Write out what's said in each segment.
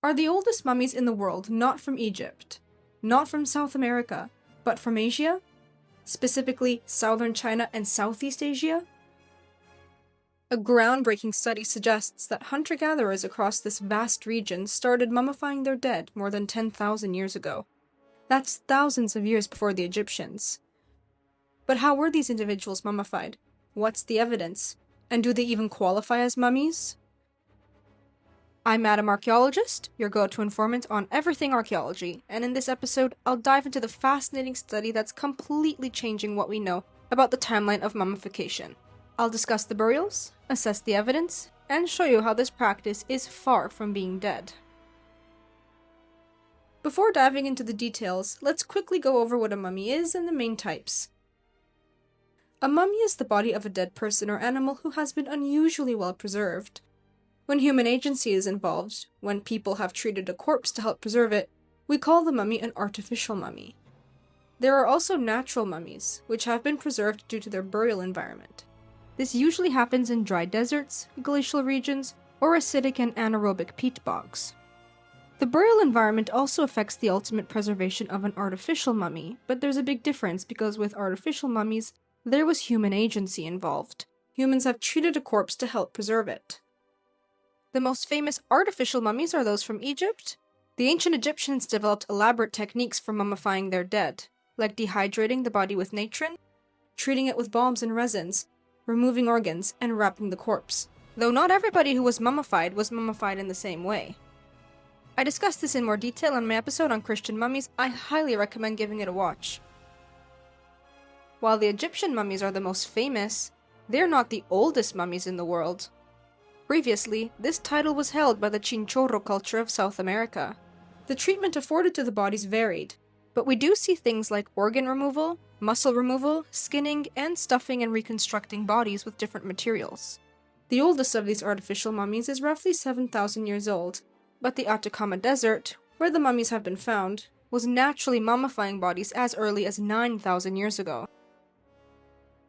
are the oldest mummies in the world not from Egypt, not from South America, but from Asia? Specifically, southern China and Southeast Asia? A groundbreaking study suggests that hunter-gatherers across this vast region started mummifying their dead more than 10,000 years ago. That's thousands of years before the Egyptians. But how were these individuals mummified? What's the evidence? And do they even qualify as mummies? I'm Madam Archaeologist, your go-to informant on everything archaeology, and in this episode, I'll dive into the fascinating study that's completely changing what we know about the timeline of mummification. I'll discuss the burials, assess the evidence, and show you how this practice is far from being dead. Before diving into the details, let's quickly go over what a mummy is and the main types. A mummy is the body of a dead person or animal who has been unusually well preserved. When human agency is involved, when people have treated a corpse to help preserve it, we call the mummy an artificial mummy. There are also natural mummies, which have been preserved due to their burial environment. This usually happens in dry deserts, glacial regions, or acidic and anaerobic peat bogs. The burial environment also affects the ultimate preservation of an artificial mummy, but there's a big difference because with artificial mummies, there was human agency involved. Humans have treated a corpse to help preserve it. The most famous artificial mummies are those from Egypt. The ancient Egyptians developed elaborate techniques for mummifying their dead, like dehydrating the body with natron, treating it with balms and resins, removing organs, and wrapping the corpse. Though not everybody who was mummified in the same way. I discussed this in more detail in my episode on Christian mummies. I highly recommend giving it a watch. While the Egyptian mummies are the most famous, they're not the oldest mummies in the world. Previously, this title was held by the Chinchorro culture of South America. The treatment afforded to the bodies varied, but we do see things like organ removal, muscle removal, skinning, and stuffing and reconstructing bodies with different materials. The oldest of these artificial mummies is roughly 7,000 years old, but the Atacama Desert, where the mummies have been found, was naturally mummifying bodies as early as 9,000 years ago.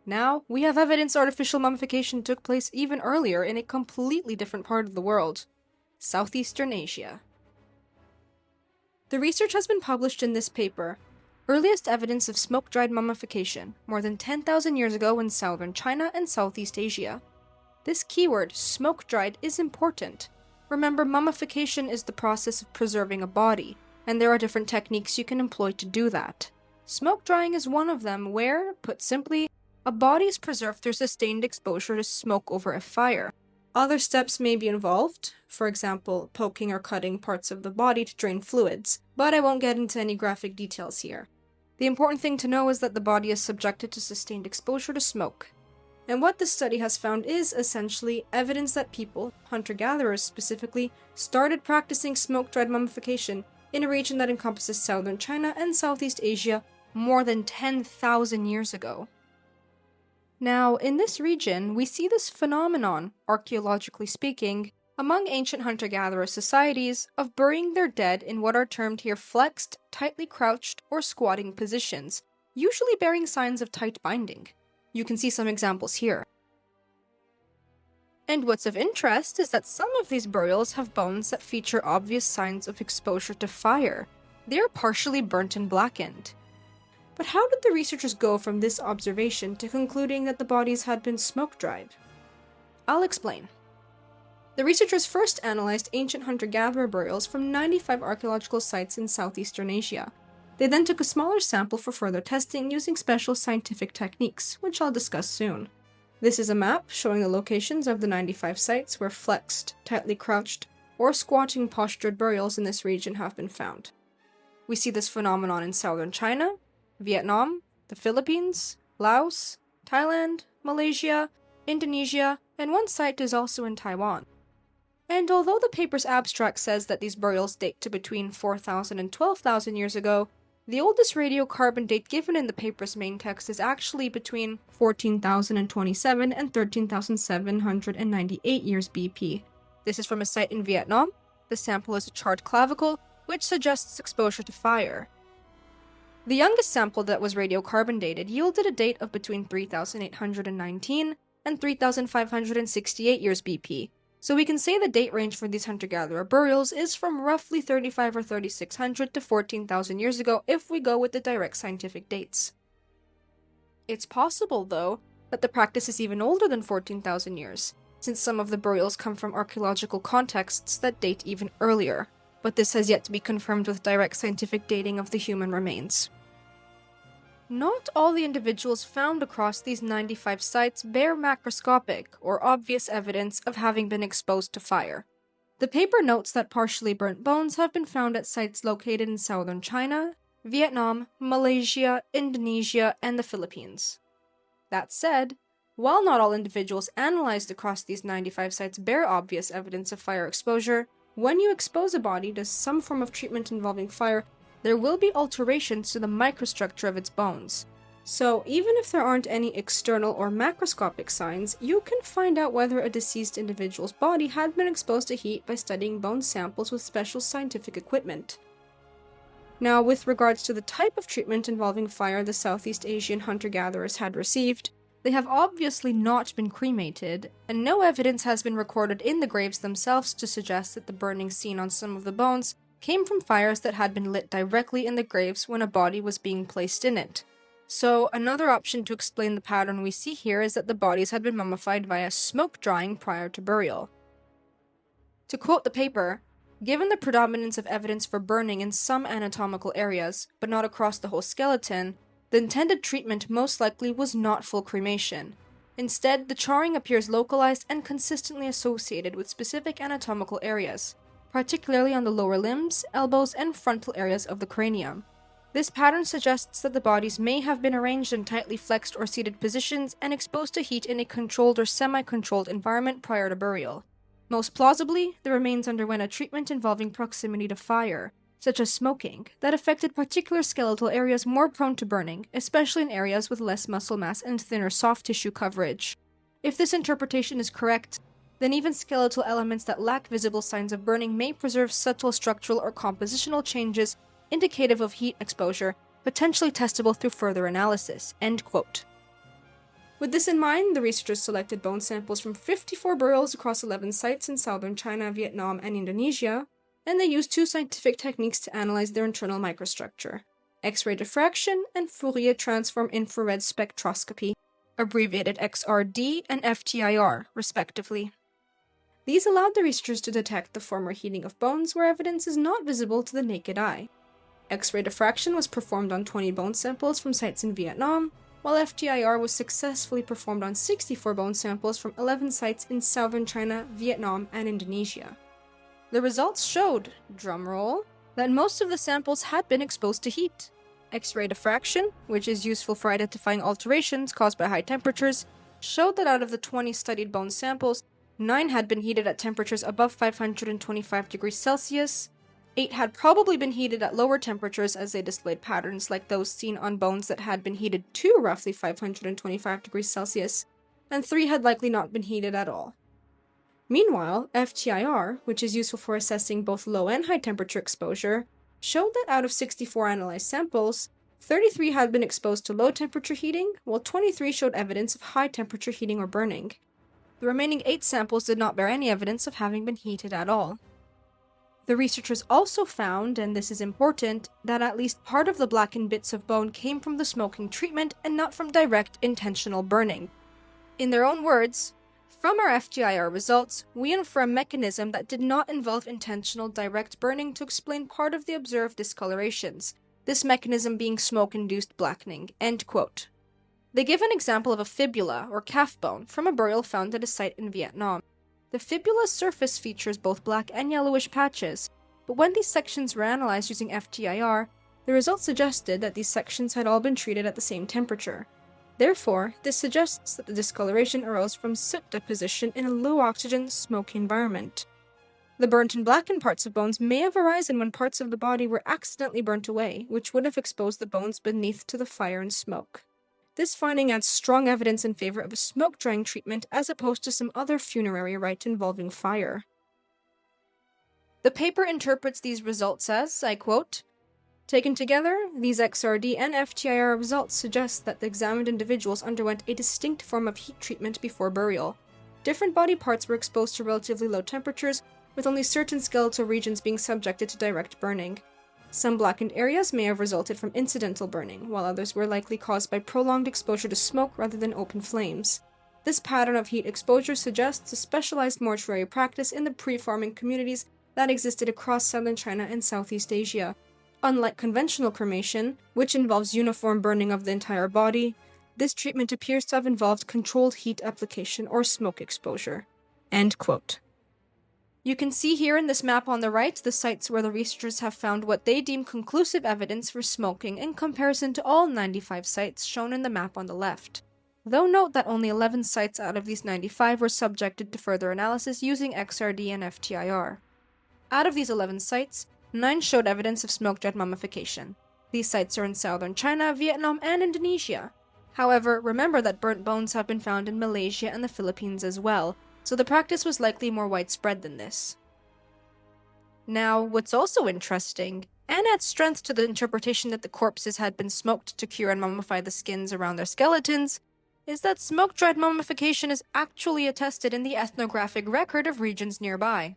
Now, we have evidence artificial mummification took place even earlier in a completely different part of the world, Southeastern Asia. The research has been published in this paper, Earliest Evidence of Smoke-Dried Mummification, more than 10,000 years ago in southern China and Southeast Asia. This keyword, smoke-dried, is important. Remember, mummification is the process of preserving a body, and there are different techniques you can employ to do that. Smoke drying is one of them where, put simply, a body is preserved through sustained exposure to smoke over a fire. Other steps may be involved, for example, poking or cutting parts of the body to drain fluids, but I won't get into any graphic details here. The important thing to know is that the body is subjected to sustained exposure to smoke. And what this study has found is, essentially, evidence that people, hunter-gatherers specifically, started practicing smoke-dried mummification in a region that encompasses southern China and Southeast Asia more than 10,000 years ago. Now, in this region, we see this phenomenon, archaeologically speaking, among ancient hunter-gatherer societies of burying their dead in what are termed here flexed, tightly crouched, or squatting positions, usually bearing signs of tight binding. You can see some examples here. And what's of interest is that some of these burials have bones that feature obvious signs of exposure to fire. They are partially burnt and blackened. But how did the researchers go from this observation to concluding that the bodies had been smoke-dried? I'll explain. The researchers first analyzed ancient hunter-gatherer burials from 95 archaeological sites in southeastern Asia. They then took a smaller sample for further testing using special scientific techniques, which I'll discuss soon. This is a map showing the locations of the 95 sites where flexed, tightly crouched, or squatting postured burials in this region have been found. We see this phenomenon in southern China, Vietnam, the Philippines, Laos, Thailand, Malaysia, Indonesia, and one site is also in Taiwan. And although the paper's abstract says that these burials date to between 4,000 and 12,000 years ago, the oldest radiocarbon date given in the paper's main text is actually between 14,027 and 13,798 years BP. This is from a site in Vietnam. The sample is a charred clavicle, which suggests exposure to fire. The youngest sample that was radiocarbon dated yielded a date of between 3,819 and 3,568 years BP, So we can say the date range for these hunter-gatherer burials is from roughly 35 or 3600 to 14,000 years ago if we go with the direct scientific dates. It's possible, though, that the practice is even older than 14,000 years, since some of the burials come from archaeological contexts that date even earlier, but this has yet to be confirmed with direct scientific dating of the human remains. Not all the individuals found across these 95 sites bear macroscopic or obvious evidence of having been exposed to fire. The paper notes that partially burnt bones have been found at sites located in southern China, Vietnam, Malaysia, Indonesia, and the Philippines. That said, while not all individuals analyzed across these 95 sites bear obvious evidence of fire exposure, when you expose a body to some form of treatment involving fire, there will be alterations to the microstructure of its bones. So even if there aren't any external or macroscopic signs, you can find out whether a deceased individual's body had been exposed to heat by studying bone samples with special scientific equipment. Now, with regards to the type of treatment involving fire the Southeast Asian hunter-gatherers had received, they have obviously not been cremated, and no evidence has been recorded in the graves themselves to suggest that the burning seen on some of the bones came from fires that had been lit directly in the graves when a body was being placed in it. So, another option to explain the pattern we see here is that the bodies had been mummified via smoke drying prior to burial. To quote the paper, given the predominance of evidence for burning in some anatomical areas, but not across the whole skeleton, the intended treatment most likely was not full cremation. Instead, the charring appears localized and consistently associated with specific anatomical areas, particularly on the lower limbs, elbows, and frontal areas of the cranium. This pattern suggests that the bodies may have been arranged in tightly flexed or seated positions and exposed to heat in a controlled or semi-controlled environment prior to burial. Most plausibly, the remains underwent a treatment involving proximity to fire, such as smoking, that affected particular skeletal areas more prone to burning, especially in areas with less muscle mass and thinner soft tissue coverage. If this interpretation is correct, then even skeletal elements that lack visible signs of burning may preserve subtle structural or compositional changes indicative of heat exposure, potentially testable through further analysis." End quote. With this in mind, the researchers selected bone samples from 54 burials across 11 sites in southern China, Vietnam, and Indonesia, and they used two scientific techniques to analyze their internal microstructure: X-ray diffraction and Fourier transform infrared spectroscopy, abbreviated XRD and FTIR, respectively. These allowed the researchers to detect the former heating of bones where evidence is not visible to the naked eye. X-ray diffraction was performed on 20 bone samples from sites in Vietnam, while FTIR was successfully performed on 64 bone samples from 11 sites in southern China, Vietnam, and Indonesia. The results showed, drumroll, that most of the samples had been exposed to heat. X-ray diffraction, which is useful for identifying alterations caused by high temperatures, showed that out of the 20 studied bone samples, 9 had been heated at temperatures above 525 degrees Celsius, 8 had probably been heated at lower temperatures as they displayed patterns like those seen on bones that had been heated to roughly 525 degrees Celsius, and 3 had likely not been heated at all. Meanwhile, FTIR, which is useful for assessing both low and high temperature exposure, showed that out of 64 analyzed samples, 33 had been exposed to low temperature heating, while 23 showed evidence of high temperature heating or burning. The remaining 8 samples did not bear any evidence of having been heated at all. The researchers also found, and this is important, that at least part of the blackened bits of bone came from the smoking treatment and not from direct intentional burning. In their own words, "From our FTIR results, we infer a mechanism that did not involve intentional direct burning to explain part of the observed discolorations, this mechanism being smoke-induced blackening." End quote. They give an example of a fibula, or calf bone, from a burial found at a site in Vietnam. The fibula's surface features both black and yellowish patches, but when these sections were analyzed using FTIR, the results suggested that these sections had all been treated at the same temperature. Therefore, this suggests that the discoloration arose from soot deposition in a low-oxygen, smoky environment. The burnt and blackened parts of bones may have arisen when parts of the body were accidentally burnt away, which would have exposed the bones beneath to the fire and smoke. This finding adds strong evidence in favor of a smoke-drying treatment as opposed to some other funerary rite involving fire. The paper interprets these results as, I quote, "Taken together, these XRD and FTIR results suggest that the examined individuals underwent a distinct form of heat treatment before burial. different body parts were exposed to relatively low temperatures, with only certain skeletal regions being subjected to direct burning. Some blackened areas may have resulted from incidental burning, while others were likely caused by prolonged exposure to smoke rather than open flames. This pattern of heat exposure suggests a specialized mortuary practice in the pre-farming communities that existed across southern China and Southeast Asia. Unlike conventional cremation, which involves uniform burning of the entire body, this treatment appears to have involved controlled heat application or smoke exposure. End quote. You can see here in this map on the right the sites where the researchers have found what they deem conclusive evidence for smoking in comparison to all 95 sites shown in the map on the left. Though note that only 11 sites out of these 95 were subjected to further analysis using XRD and FTIR. Out of these 11 sites, 9 showed evidence of smoke-dried mummification. These sites are in southern China, Vietnam, and Indonesia. However, remember that burnt bones have been found in Malaysia and the Philippines as well, so the practice was likely more widespread than this. Now, what's also interesting, and adds strength to the interpretation that the corpses had been smoked to cure and mummify the skins around their skeletons, is that smoke-dried mummification is actually attested in the ethnographic record of regions nearby.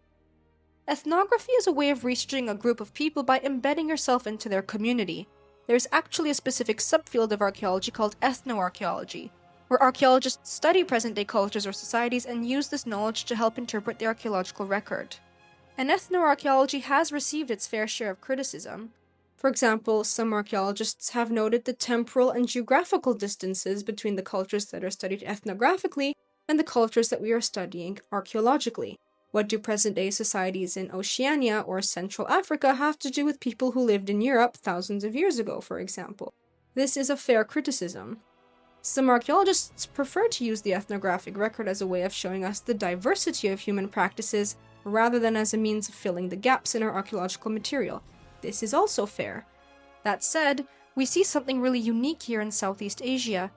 Ethnography is a way of researching a group of people by embedding yourself into their community. There's actually a specific subfield of archaeology called ethnoarchaeology, where archaeologists study present-day cultures or societies and use this knowledge to help interpret the archaeological record. And ethnoarchaeology has received its fair share of criticism. For example, some archaeologists have noted the temporal and geographical distances between the cultures that are studied ethnographically and the cultures that we are studying archaeologically. What do present-day societies in Oceania or Central Africa have to do with people who lived in Europe thousands of years ago, for example? This is a fair criticism. Some archaeologists prefer to use the ethnographic record as a way of showing us the diversity of human practices rather than as a means of filling the gaps in our archaeological material. This is also fair. That said, we see something really unique here in Southeast Asia.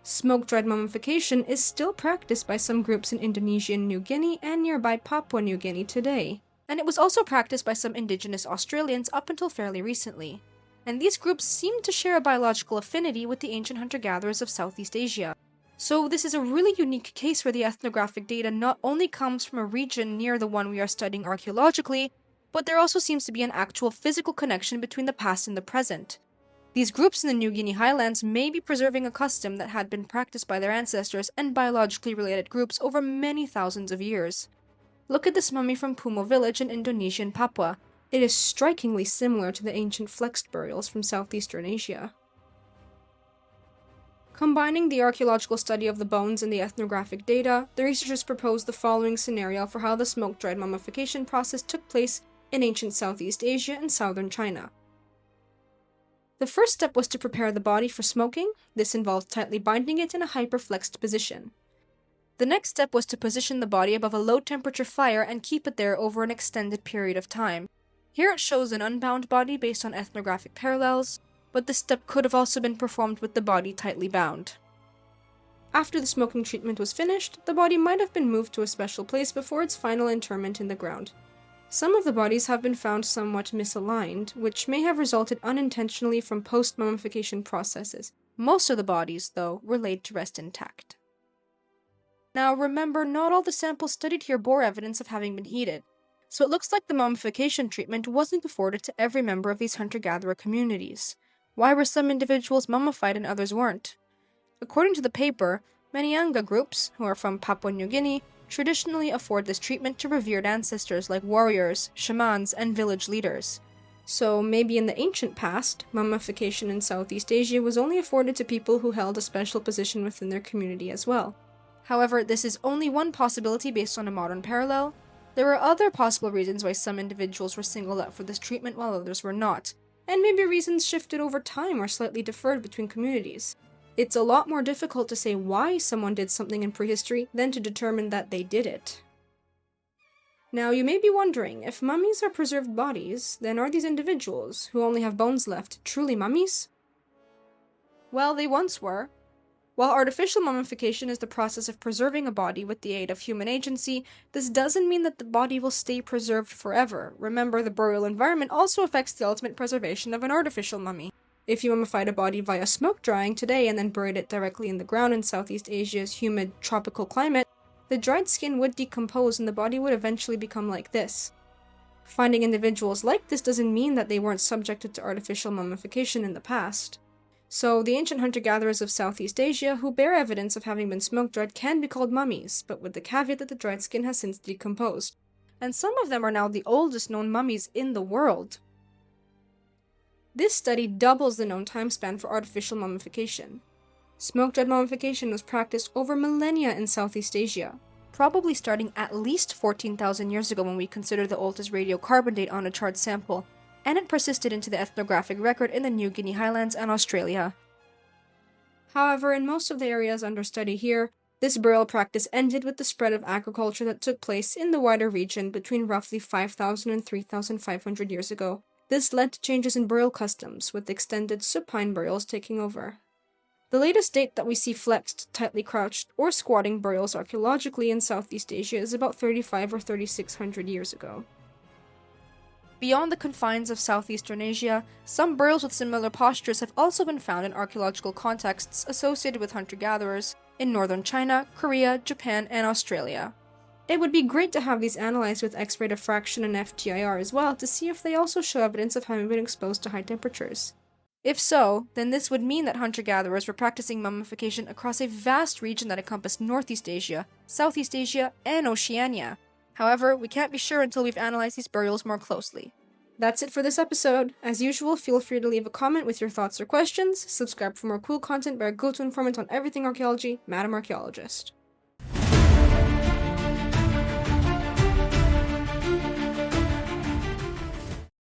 Smoke-dried mummification is still practiced by some groups in Indonesia and New Guinea and nearby Papua New Guinea today. And it was also practiced by some indigenous Australians up until fairly recently. And these groups seem to share a biological affinity with the ancient hunter-gatherers of Southeast Asia. So this is a really unique case where the ethnographic data not only comes from a region near the one we are studying archaeologically, but there also seems to be an actual physical connection between the past and the present. These groups in the New Guinea highlands may be preserving a custom that had been practiced by their ancestors and biologically related groups over many thousands of years. Look at this mummy from Pumo village in Indonesia and Papua. It is strikingly similar to the ancient flexed burials from southeastern Asia. Combining the archaeological study of the bones and the ethnographic data, the researchers proposed the following scenario for how the smoke-dried mummification process took place in ancient Southeast Asia and southern China. The first step was to prepare the body for smoking. This involved tightly binding it in a hyperflexed position. The next step was to position the body above a low-temperature fire and keep it there over an extended period of time. Here it shows an unbound body based on ethnographic parallels, but this step could have also been performed with the body tightly bound. After the smoking treatment was finished, the body might have been moved to a special place before its final interment in the ground. Some of the bodies have been found somewhat misaligned, which may have resulted unintentionally from post-mummification processes. Most of the bodies, though, were laid to rest intact. Now remember, not all the samples studied here bore evidence of having been heated, so it looks like the mummification treatment wasn't afforded to every member of these hunter-gatherer communities. Why were some individuals mummified and others weren't? According to the paper, many Anga groups, who are from Papua New Guinea, traditionally afford this treatment to revered ancestors like warriors, shamans, and village leaders. So maybe in the ancient past, mummification in Southeast Asia was only afforded to people who held a special position within their community as well. However, this is only one possibility based on a modern parallel. There are other possible reasons why some individuals were singled out for this treatment while others were not, and maybe reasons shifted over time or slightly deferred between communities. It's a lot more difficult to say why someone did something in prehistory than to determine that they did it. Now, you may be wondering, if mummies are preserved bodies, then are these individuals, who only have bones left, truly mummies? Well, they once were. While artificial mummification is the process of preserving a body with the aid of human agency, this doesn't mean that the body will stay preserved forever. Remember, the burial environment also affects the ultimate preservation of an artificial mummy. If you mummified a body via smoke drying today and then buried it directly in the ground in Southeast Asia's humid tropical climate, the dried skin would decompose and the body would eventually become like this. Finding individuals like this doesn't mean that they weren't subjected to artificial mummification in the past. So, the ancient hunter-gatherers of Southeast Asia who bear evidence of having been smoke-dried can be called mummies, but with the caveat that the dried skin has since decomposed. And some of them are now the oldest known mummies in the world. This study doubles the known time span for artificial mummification. Smoke-dried mummification was practiced over millennia in Southeast Asia, probably starting at least 14,000 years ago when we consider the oldest radiocarbon date on a charred sample, and it persisted into the ethnographic record in the New Guinea highlands and Australia. However, in most of the areas under study here, this burial practice ended with the spread of agriculture that took place in the wider region between roughly 5,000 and 3,500 years ago. This led to changes in burial customs, with extended supine burials taking over. The latest date that we see flexed, tightly crouched, or squatting burials archaeologically in Southeast Asia is about 35 or 3,600 years ago. Beyond the confines of Southeastern Asia, some burials with similar postures have also been found in archaeological contexts associated with hunter-gatherers in northern China, Korea, Japan, and Australia. It would be great to have these analyzed with X-ray diffraction and FTIR as well to see if they also show evidence of having been exposed to high temperatures. If so, then this would mean that hunter-gatherers were practicing mummification across a vast region that encompassed Northeast Asia, Southeast Asia, and Oceania. However, we can't be sure until we've analyzed these burials more closely. That's it for this episode. As usual, feel free to leave a comment with your thoughts or questions, subscribe for more cool content by our go-to informant on everything archaeology, Madam Archaeologist.